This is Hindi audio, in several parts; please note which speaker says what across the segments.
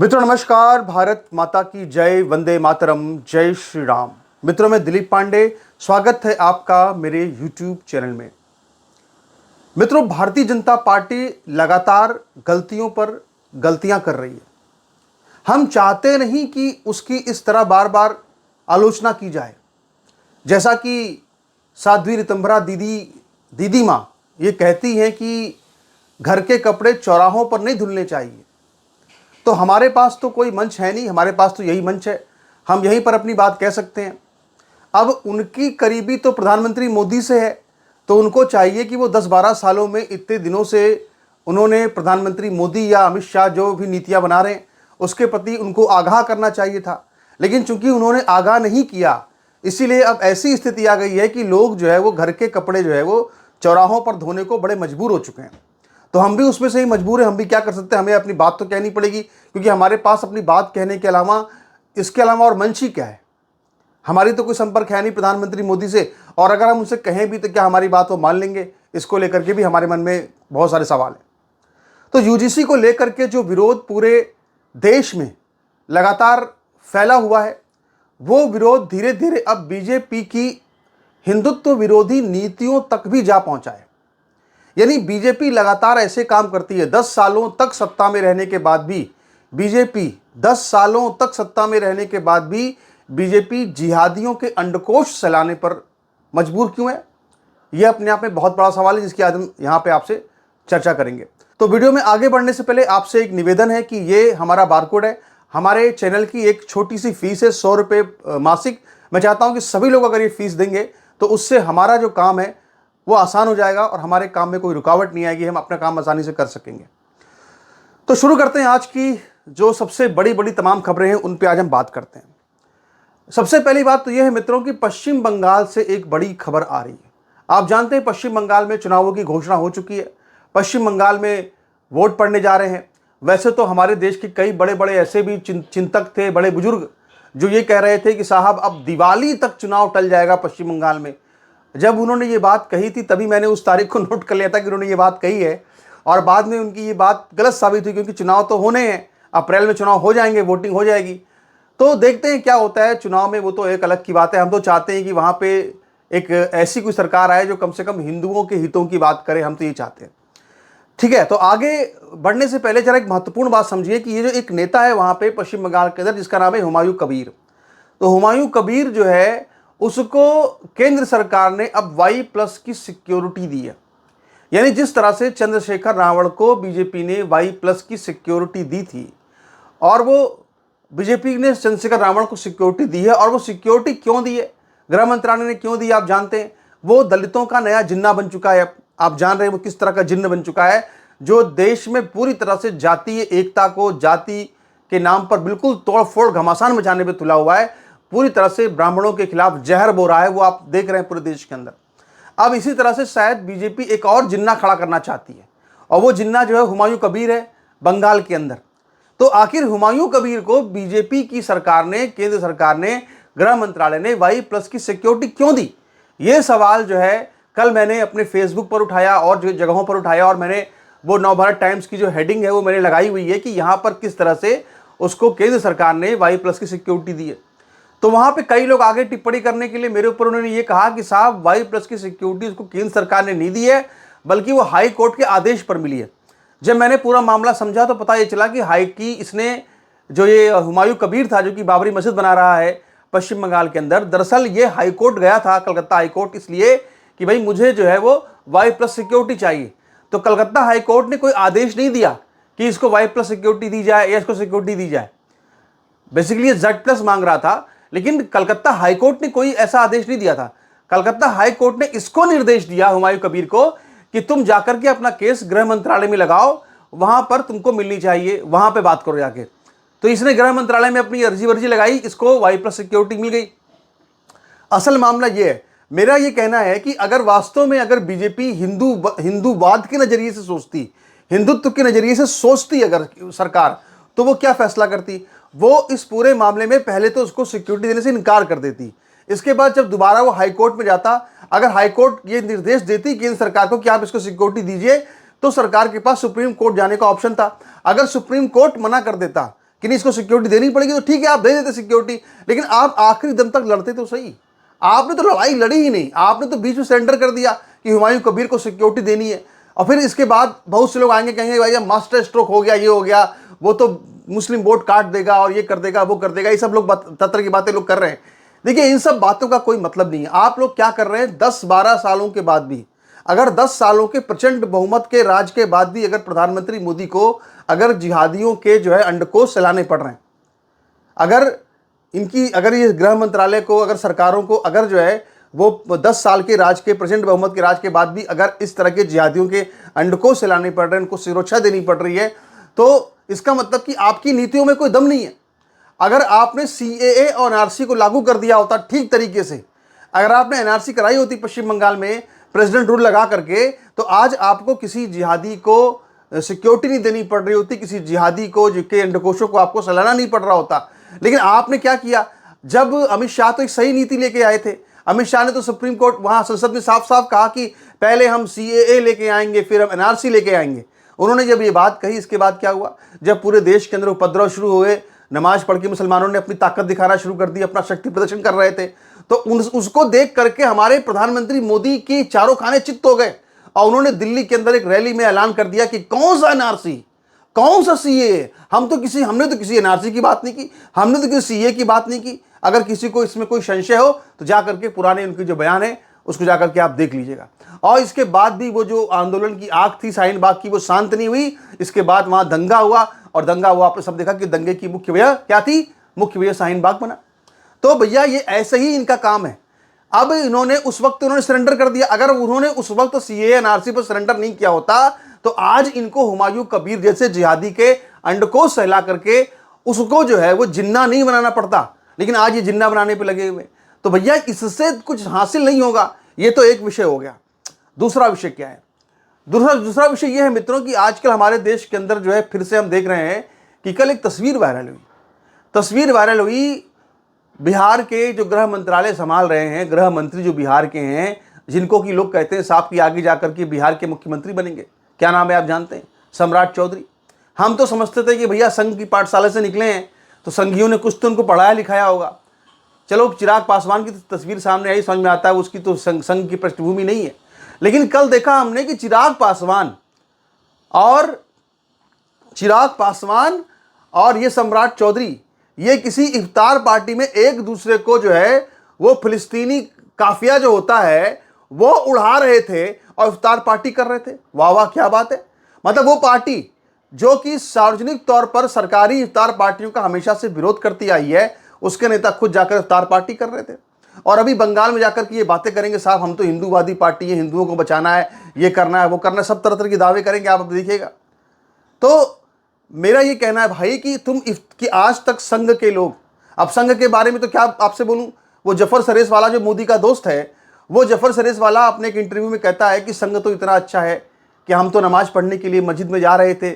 Speaker 1: मित्रों नमस्कार। भारत माता की जय, वंदे मातरम, जय श्री राम। मित्रों मैं दिलीप पांडे, स्वागत है आपका मेरे YouTube चैनल में। मित्रों भारतीय जनता पार्टी लगातार गलतियों पर गलतियां कर रही है। हम चाहते नहीं कि उसकी इस तरह बार बार आलोचना की जाए। जैसा कि साध्वी रितंभरा दीदी माँ ये कहती हैं कि घर के कपड़े चौराहों पर नहीं धुलने चाहिए, तो हमारे पास तो कोई मंच है नहीं, हमारे पास तो यही मंच है, हम यहीं पर अपनी बात कह सकते हैं। अब उनकी करीबी तो प्रधानमंत्री मोदी से है, तो उनको चाहिए कि वो 10-12 सालों में इतने दिनों से उन्होंने प्रधानमंत्री मोदी या अमित शाह जो भी नीतियां बना रहे हैं उसके प्रति उनको आगाह करना चाहिए था। लेकिन चूंकि उन्होंने आगाह नहीं किया, इसीलिए अब ऐसी स्थिति आ गई है कि लोग जो है वो घर के कपड़े जो है वो चौराहों पर धोने को बड़े मजबूर हो चुके हैं। तो हम भी उसमें से ही मजबूर हैं, हम भी क्या कर सकते हैं, हमें अपनी बात तो कहनी पड़ेगी, क्योंकि हमारे पास अपनी बात कहने के अलावा इसके अलावा और मंच ही क्या है। हमारी तो कोई संपर्क है नहीं प्रधानमंत्री मोदी से, और अगर हम उनसे कहें भी तो क्या हमारी बात वो मान लेंगे, इसको लेकर के भी हमारे मन में बहुत सारे सवाल हैं। तो यूजीसी को लेकर के जो विरोध पूरे देश में लगातार फैला हुआ है, वो विरोध धीरे धीरे अब बीजेपी की हिंदुत्व विरोधी नीतियों तक भी जा पहुंचा है। यानी बीजेपी लगातार ऐसे काम करती है। 10 सालों तक सत्ता में रहने के बाद भी बीजेपी 10 सालों तक सत्ता में रहने के बाद भी बीजेपी जिहादियों के अंडकोश चलाने पर मजबूर क्यों है, यह अपने आप में बहुत बड़ा सवाल है, जिसकी आज हम यहाँ पे आपसे चर्चा करेंगे। तो वीडियो में आगे बढ़ने से पहले आपसे एक निवेदन है कि ये हमारा बारकोड है, हमारे चैनल की एक छोटी सी फीस है, 100 रुपये मासिक। मैं चाहता हूँ कि सभी लोग अगर ये फीस देंगे तो उससे हमारा जो काम है वो आसान हो जाएगा और हमारे काम में कोई रुकावट नहीं आएगी, हम अपना काम आसानी से कर सकेंगे। तो शुरू करते हैं। आज की जो सबसे बड़ी बड़ी तमाम खबरें हैं उन पे आज हम बात करते हैं। सबसे पहली बात तो यह है मित्रों कि पश्चिम बंगाल से एक बड़ी खबर आ रही है। आप जानते हैं पश्चिम बंगाल में चुनावों की घोषणा हो चुकी है। पश्चिम बंगाल में वोट पड़ने जा रहे हैं। वैसे तो हमारे देश के कई बड़े बड़े ऐसे भी चिंतक थे, बड़े बुजुर्ग, जो ये कह रहे थे कि साहब अब दिवाली तक चुनाव टल जाएगा पश्चिम बंगाल में। जब उन्होंने ये बात कही थी तभी मैंने उस तारीख को नोट कर लिया था कि उन्होंने ये बात कही है, और बाद में उनकी ये बात गलत साबित हुई, क्योंकि चुनाव तो होने हैं, अप्रैल में चुनाव हो जाएंगे, वोटिंग हो जाएगी। तो देखते हैं क्या होता है चुनाव में, वो तो एक अलग की बात है। हम तो चाहते हैं कि वहाँ पे एक ऐसी कोई सरकार आए जो कम से कम हिंदुओं के हितों की बात करे, हम तो ये चाहते हैं। ठीक है, तो आगे बढ़ने से पहले जरा एक महत्वपूर्ण बात समझिए कि ये जो एक नेता है वहाँ पे पश्चिम बंगाल के अंदर, जिसका नाम है हुमायूं कबीर। तो हुमायूं कबीर जो है उसको केंद्र सरकार ने अब Y+ की सिक्योरिटी दी है। यानी जिस तरह से चंद्रशेखर रावण को बीजेपी ने Y+ की सिक्योरिटी दी थी, और वो बीजेपी ने चंद्रशेखर रावण को सिक्योरिटी दी है, और वो सिक्योरिटी क्यों दी है, गृह मंत्रालय ने क्यों दी, आप जानते हैं। वो दलितों का नया जिन्ना बन चुका है। आप जान रहे हैं वो किस तरह का जिन्न बन चुका है, जो देश में पूरी तरह से जातीय एकता को, जाति के नाम पर बिल्कुल तोड़फोड़ घमासान मचाने पर तुला हुआ है। पूरी तरह से ब्राह्मणों के खिलाफ जहर बो रहा है, वो आप देख रहे हैं पूरे देश के अंदर। अब इसी तरह से शायद बीजेपी एक और जिन्ना खड़ा करना चाहती है, और वो जिन्ना जो है हुमायूं कबीर है बंगाल के अंदर। तो आखिर हुमायूं कबीर को बीजेपी की सरकार ने, केंद्र सरकार ने, गृह मंत्रालय ने Y+ की सिक्योरिटी क्यों दी, ये सवाल जो है कल मैंने अपने फेसबुक पर उठाया और जो जगहों पर उठाया, और मैंने वो नवभारत टाइम्स की जो हेडिंग है वो मैंने लगाई हुई है कि यहाँ पर किस तरह से उसको केंद्र सरकार ने Y+ की सिक्योरिटी दी है। तो वहां पे कई लोग आगे टिप्पणी करने के लिए मेरे ऊपर उन्होंने ये कहा कि साहब Y+ की सिक्योरिटी उसको केंद्र सरकार ने नहीं दी है, बल्कि वो हाई कोर्ट के आदेश पर मिली है। जब मैंने पूरा मामला समझा तो पता ये चला कि इसने जो ये हुमायूं कबीर था, जो कि बाबरी मस्जिद बना रहा है पश्चिम बंगाल के अंदर, दरअसल ये हाई कोर्ट गया था, कलकत्ता हाई कोर्ट, इसलिए कि भाई मुझे जो है वो Y+ सिक्योरिटी चाहिए। तो कलकत्ता हाई कोर्ट ने कोई आदेश नहीं दिया कि इसको Y+ सिक्योरिटी दी जाए या इसको सिक्योरिटी दी जाए। बेसिकली ये Z+ मांग रहा था, लेकिन कलकत्ता हाईकोर्ट ने कोई ऐसा आदेश नहीं दिया था। कलकत्ता हाईकोर्ट ने इसको निर्देश दिया हुमायूं कबीर को कि तुम जाकर के अपना केस गृह मंत्रालय में लगाओ, वहां पर तुमको मिलनी चाहिए, वहां पे बात करो जाके। तो इसने गृह मंत्रालय में अपनी अर्जी लगाई, इसको Y+ सिक्योरिटी मिल गई। असल मामला ये है, मेरा ये कहना है कि अगर वास्तव में अगर बीजेपी हिंदूवाद के नजरिए से सोचती, हिंदुत्व के नजरिए से सोचती अगर सरकार, तो वो क्या फैसला करती, वो इस पूरे मामले में पहले तो उसको सिक्योरिटी देने से इनकार कर देती। इसके बाद जब दोबारा वो हाईकोर्ट में जाता, अगर हाईकोर्ट ये निर्देश देती केंद्र सरकार को कि आप इसको सिक्योरिटी दीजिए, तो सरकार के पास सुप्रीम कोर्ट जाने का ऑप्शन था। अगर सुप्रीम कोर्ट मना कर देता कि नहीं इसको सिक्योरिटी देनी पड़ेगी, तो ठीक है आप दे देते सिक्योरिटी, लेकिन आप आखिरी दम तक लड़ते तो सही। आपने तो लड़ाई लड़ी ही नहीं, आपने तो बीच में सरेंडर कर दिया कि हुमायूं कबीर को सिक्योरिटी देनी है। और फिर इसके बाद बहुत से लोग आएंगे कहेंगे भाई मास्टर स्ट्रोक हो गया, ये हो गया, वो तो मुस्लिम वोट काट देगा और ये कर देगा वो कर देगा, ये सब लोग तत्र की बातें लोग कर रहे हैं। देखिए इन सब बातों का कोई मतलब नहीं है। आप लोग क्या कर रहे हैं, 10-12 सालों के बाद भी, अगर 10 सालों के प्रचंड बहुमत के राज के बाद भी अगर प्रधानमंत्री मोदी को अगर जिहादियों के जो है अंडकोश चलाने पड़ रहे हैं, अगर ये गृह मंत्रालय को, अगर सरकारों को अगर जो है वो 10 साल के राज के प्रचंड बहुमत के राज के बाद भी अगर इस तरह के जिहादियों के अंडकोश चलाने पड़ रहे हैं, उनको सुरक्षा देनी पड़ रही है, तो इसका मतलब कि आपकी नीतियों में कोई दम नहीं है। अगर आपने CAA और NRC को लागू कर दिया होता ठीक तरीके से, अगर आपने NRC कराई होती पश्चिम बंगाल में प्रेसिडेंट रूल लगा करके, तो आज आपको किसी जिहादी को सिक्योरिटी नहीं देनी पड़ रही होती, किसी जिहादी को जिसके अंडकोशों को आपको चलाना नहीं पड़ रहा होता। लेकिन आपने क्या किया, जब अमित शाह तो एक सही नीति लेके आए थे, अमित शाह ने तो सुप्रीम कोर्ट वहां संसद में साफ साफ कहा कि पहले हम CAA लेके आएंगे फिर हम NRC लेके आएंगे। उन्होंने जब ये बात कही, इसके बाद क्या हुआ, जब पूरे देश के अंदर उपद्रव शुरू हुए, नमाज पढ़ के मुसलमानों ने अपनी ताकत दिखाना शुरू कर दी, अपना शक्ति प्रदर्शन कर रहे थे, तो उसको देख करके हमारे प्रधानमंत्री मोदी की चारों खाने चित्त हो गए और उन्होंने दिल्ली के अंदर एक रैली में ऐलान कर दिया कि कौन सा NRC, कौन सा CAA, हमने तो किसी NRC की बात नहीं की, हमने तो किसी CAA की बात नहीं की। अगर किसी को इसमें कोई संशय हो तो जाकर के पुराने उनके जो बयान है उसको जाकर के आप देख लीजिएगा। और इसके बाद भी वो जो आंदोलन की आग थी शाहीन बाग की, वो शांत नहीं हुई। इसके बाद वहां दंगा हुआ और दंगा हुआ, आपने सब देखा कि दंगे की मुख्य वजह क्या थी, मुख्य वजह शाहीन बाग बना। तो भैया ये ऐसे ही इनका काम है। अब इन्होंने उस वक्त उन्होंने सरेंडर कर दिया, अगर उन्होंने उस वक्त CAA NRC पर सरेंडर नहीं किया होता तो आज इनको हुमायूं कबीर जैसे जिहादी के अंडकोश सहला करके उसको जो है वो जिन्ना नहीं बनाना पड़ता, लेकिन आज ये जिन्ना बनाने पे लगे हुए। तो भैया इससे कुछ हासिल नहीं होगा। ये तो एक विषय हो गया। दूसरा विषय क्या है, दूसरा विषय ये है मित्रों कि आजकल हमारे देश के अंदर जो है फिर से हम देख रहे हैं कि कल एक तस्वीर वायरल हुई बिहार के जो गृह मंत्रालय संभाल रहे हैं, गृह मंत्री जो बिहार के हैं, जिनको कि लोग कहते हैं साहब कि आगे जाकर के बिहार के मुख्यमंत्री बनेंगे। क्या नाम है आप जानते हैं? सम्राट चौधरी। हम तो समझते थे कि भैया संघ की पाठशाला से निकले हैं तो संघियों ने कुछ तो उनको पढ़ाया लिखाया होगा। चलो चिराग पासवान की तस्वीर सामने आई, समझ में आता है उसकी तो संघ की पृष्ठभूमि नहीं है। लेकिन कल देखा हमने कि चिराग पासवान और ये सम्राट चौधरी, ये किसी इफ्तार पार्टी में एक दूसरे को जो है वो फिलिस्तीनी काफिया जो होता है वो उड़ा रहे थे और इफ्तार पार्टी कर रहे थे। वाह वाह क्या बात है। मतलब वो पार्टी जो कि सार्वजनिक तौर पर सरकारी इफ्तार पार्टियों का हमेशा से विरोध करती आई है, उसके नेता खुद जाकर इफ्तार पार्टी कर रहे थे। और अभी बंगाल में जाकर के ये बातें करेंगे साहब हम तो हिंदूवादी पार्टी है, हिंदुओं को बचाना है, ये करना है वो करना है, सब तरह तरह के दावे करेंगे, आप देखिएगा। तो मेरा ये कहना है भाई कि आज तक संघ के लोग, अब संघ के बारे में तो क्या आपसे बोलूं, वो जफर सरेस वाला जो मोदी का दोस्त है, वो जफर सरेस वाला अपने एक इंटरव्यू में कहता है कि संघ तो इतना अच्छा है कि हम तो नमाज पढ़ने के लिए मस्जिद में जा रहे थे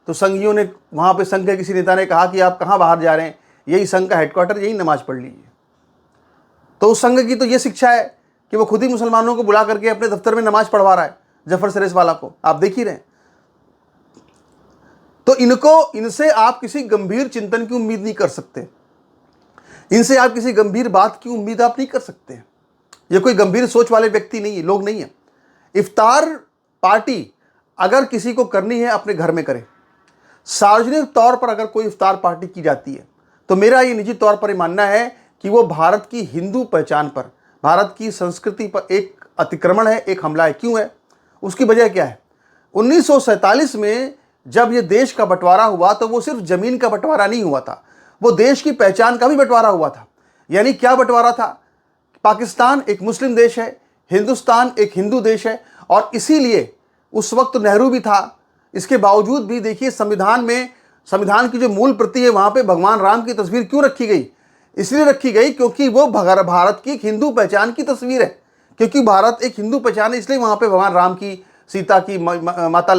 Speaker 1: तो संघियों ने, वहाँ पे संघ के किसी नेता ने कहा कि आप कहाँ बाहर जा रहे हैं, यही संघ का हेडक्वार्टर, यही नमाज पढ़ लीजिए। तो उस संघ की तो ये शिक्षा है कि वो खुद ही मुसलमानों को बुला करके अपने दफ्तर में नमाज पढ़वा रहा है, जफर सरेस वाला को आप देख ही रहे हैं। तो इनसे आप किसी गंभीर चिंतन की उम्मीद नहीं कर सकते, इनसे आप किसी गंभीर बात की उम्मीद आप नहीं कर सकते। ये कोई गंभीर सोच वाले व्यक्ति नहीं है, लोग नहीं है। इफ्तार पार्टी अगर किसी को करनी है अपने घर में करे। सार्वजनिक तौर पर अगर कोई इफ्तार पार्टी की जाती है तो मेरा ये निजी तौर पर मानना है कि वो भारत की हिंदू पहचान पर, भारत की संस्कृति पर एक अतिक्रमण है, एक हमला है। क्यों है? उसकी वजह क्या है? 1947 में जब ये देश का बंटवारा हुआ तो वो सिर्फ जमीन का बंटवारा नहीं हुआ था, वो देश की पहचान का भी बंटवारा हुआ था। यानी क्या बंटवारा था? पाकिस्तान एक मुस्लिम देश है, हिंदुस्तान एक हिंदू देश है, और इसीलिए उस वक्त नेहरू भी था। इसके बावजूद भी देखिए संविधान की जो मूल प्रति है वहां पे भगवान राम की तस्वीर क्यों रखी गई? इसलिए रखी गई क्योंकि वो भारत की एक हिंदू पहचान की तस्वीर है, क्योंकि भारत एक हिंदू पहचान है, इसलिए वहां पे भगवान राम की, सीता की, माता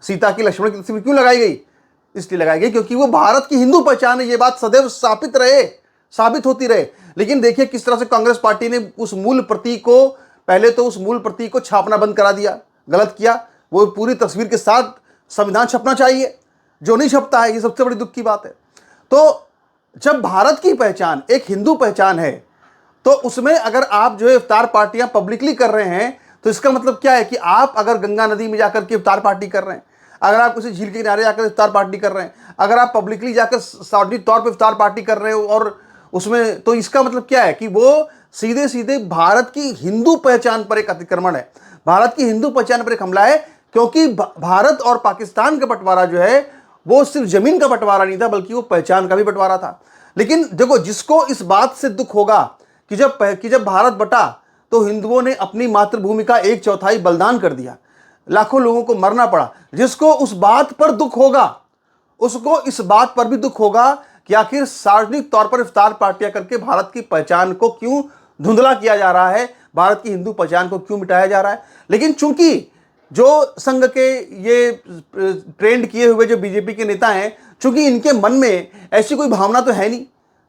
Speaker 1: सीता की, लक्ष्मण की तस्वीर क्यों लगाई गई? इसलिए लगाई गई क्योंकि वो भारत की हिंदू पहचान है। ये बात सदैव साबित होती रहे। लेकिन देखिए किस तरह से कांग्रेस पार्टी ने उस मूल प्रतीक को, पहले तो उस मूल प्रतीक को छापना बंद करा दिया, गलत किया। वो पूरी तस्वीर के साथ संविधान छपना चाहिए, जो नहीं छपता है, ये सबसे बड़ी दुख की बात है। तो जब भारत की पहचान एक हिंदू पहचान है, तो उसमें अगर आप जो है इफ्तार पार्टियां पब्लिकली कर रहे हैं, तो इसका मतलब क्या है कि आप अगर गंगा नदी में जाकर के इफ्तार पार्टी कर रहे हैं, अगर आप किसी झील के किनारे जाकर इफ्तार पार्टी कर रहे हैं, अगर आप पब्लिकली जाकर सार्वजनिक तौर पर इफ्तार पार्टी कर रहे हो और उसमें, तो इसका मतलब क्या है कि वो सीधे सीधे भारत की हिंदू पहचान पर एक अतिक्रमण है, भारत की हिंदू पहचान पर एक हमला है। क्योंकि भारत और पाकिस्तान का बंटवारा जो है वो सिर्फ जमीन का बंटवारा नहीं था, बल्कि वो पहचान का भी बंटवारा था। लेकिन देखो, जिसको इस बात से दुख होगा कि जब भारत बटा तो हिंदुओं ने अपनी मातृभूमि का 1/4 बलिदान कर दिया, लाखों लोगों को मरना पड़ा, जिसको उस बात पर दुख होगा, उसको इस बात पर भी दुख होगा कि आखिर सार्वजनिक तौर पर इफ्तार पार्टियां करके भारत की पहचान को क्यों धुंधला किया जा रहा है, भारत की हिंदू पहचान को क्यों मिटाया जा रहा है। लेकिन चूंकि जो संघ के ये ट्रेंड किए हुए जो बीजेपी के नेता हैं, चूंकि इनके मन में ऐसी कोई भावना तो है नहीं,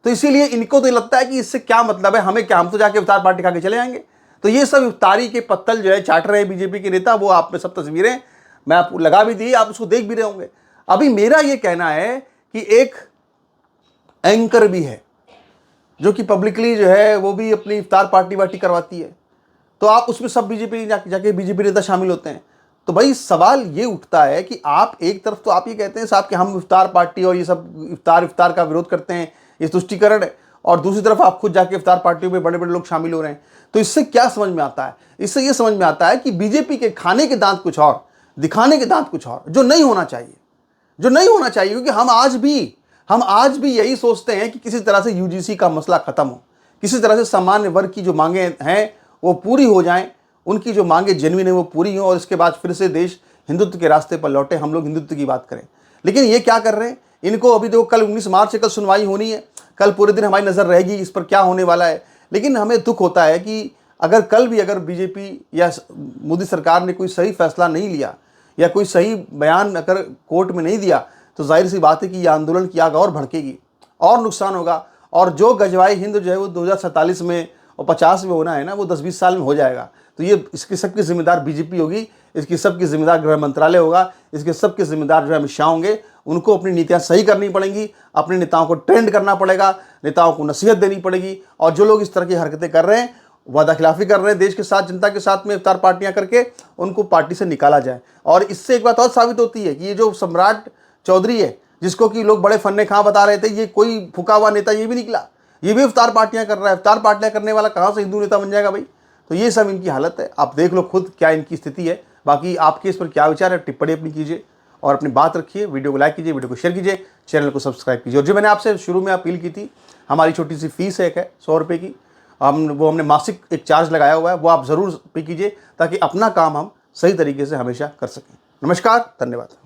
Speaker 1: तो इसीलिए इनको तो लगता है कि इससे क्या मतलब है, हमें क्या, हम तो जाके इफ्तार पार्टी खा के चले आएंगे। तो ये सब इफ्तारी के पत्तल जो है चाट रहे हैं बीजेपी के नेता। वो आप में सब तस्वीरें मैं आपको लगा भी दी, आप उसको देख भी रहे होंगे। अभी मेरा ये कहना है कि एक एंकर भी है जो कि पब्लिकली जो है वो भी अपनी इफ्तार पार्टी वार्टी करवाती है, तो आप उसमें सब बीजेपी जाके बीजेपी नेता शामिल होते हैं। तो भाई सवाल ये उठता है कि आप एक तरफ तो आप ये कहते हैं साहब कि हम इफ्तार पार्टी और ये सब इफ्तार का विरोध करते हैं, ये तुष्टीकरण है, और दूसरी तरफ आप खुद जाके इफ्तार पार्टियों में बड़े बड़े लोग शामिल हो रहे हैं। तो इससे क्या समझ में आता है? इससे ये समझ में आता है कि बीजेपी के खाने के दांत कुछ और, दिखाने के दांत कुछ और, जो नहीं होना चाहिए, जो नहीं होना चाहिए। क्योंकि हम आज भी यही सोचते हैं कि किसी तरह से यूजीसी का मसला खत्म हो, किसी तरह से सामान्य वर्ग की जो मांगे हैं वो पूरी हो जाएं, उनकी जो मांगे जेन्युइन है वो पूरी हो, और इसके बाद फिर से देश हिंदुत्व के रास्ते पर लौटे, हम लोग हिंदुत्व की बात करें। लेकिन ये क्या कर रहे हैं, इनको अभी देखो कल 19 मार्च से कल सुनवाई होनी है, कल पूरे दिन हमारी नज़र रहेगी इस पर क्या होने वाला है। लेकिन हमें दुख होता है कि अगर कल भी अगर बीजेपी या मोदी सरकार ने कोई सही फैसला नहीं लिया या कोई सही बयान अगर कोर्ट में नहीं दिया, तो जाहिर सी बात है कि यह आंदोलन की आग और भड़केगी और नुकसान होगा। और जो गजवाई हिंद जो है वो 2047 में और 50 में होना है ना, वो 10-20 साल में हो जाएगा। तो ये इसकी सबकी जिम्मेदार बीजेपी होगी, इसकी सबकी जिम्मेदार गृह मंत्रालय होगा, इसके सबके जिम्मेदार जो है अमित शाह होंगे। उनको अपनी नीतियां सही करनी पड़ेंगी, अपने नेताओं को ट्रेंड करना पड़ेगा, नेताओं को नसीहत देनी पड़ेगी। और जो लोग इस तरह की हरकतें कर रहे हैं, वादा खिलाफी कर रहे हैं देश के साथ, जनता के साथ में इफ्तार पार्टियां करके, उनको पार्टी से निकाला जाए। और इससे एक बात और साबित होती है कि ये जो सम्राट चौधरी है, जिसको कि लोग बड़े फन्ने खां बता रहे थे, ये कोई फुका हुआ नेता ये भी निकला, ये भी इफ्तार पार्टियां कर रहा है। इफ्तार पार्टियां करने वाला कहाँ से हिंदू नेता बन जाएगा भाई? तो ये सब इनकी हालत है, आप देख लो खुद क्या इनकी स्थिति है। बाकी आपके इस पर क्या विचार है, टिप्पणी अपनी कीजिए और अपनी बात रखिए। वीडियो को लाइक कीजिए, वीडियो को शेयर कीजिए, चैनल को सब्सक्राइब कीजिए। और जो मैंने आपसे शुरू में अपील की थी, हमारी छोटी सी फीस एक है 100 रुपये की, हमने मासिक एक चार्ज लगाया हुआ है, वो आप ज़रूर पे कीजिए ताकि अपना काम हम सही तरीके से हमेशा कर सकें। नमस्कार, धन्यवाद।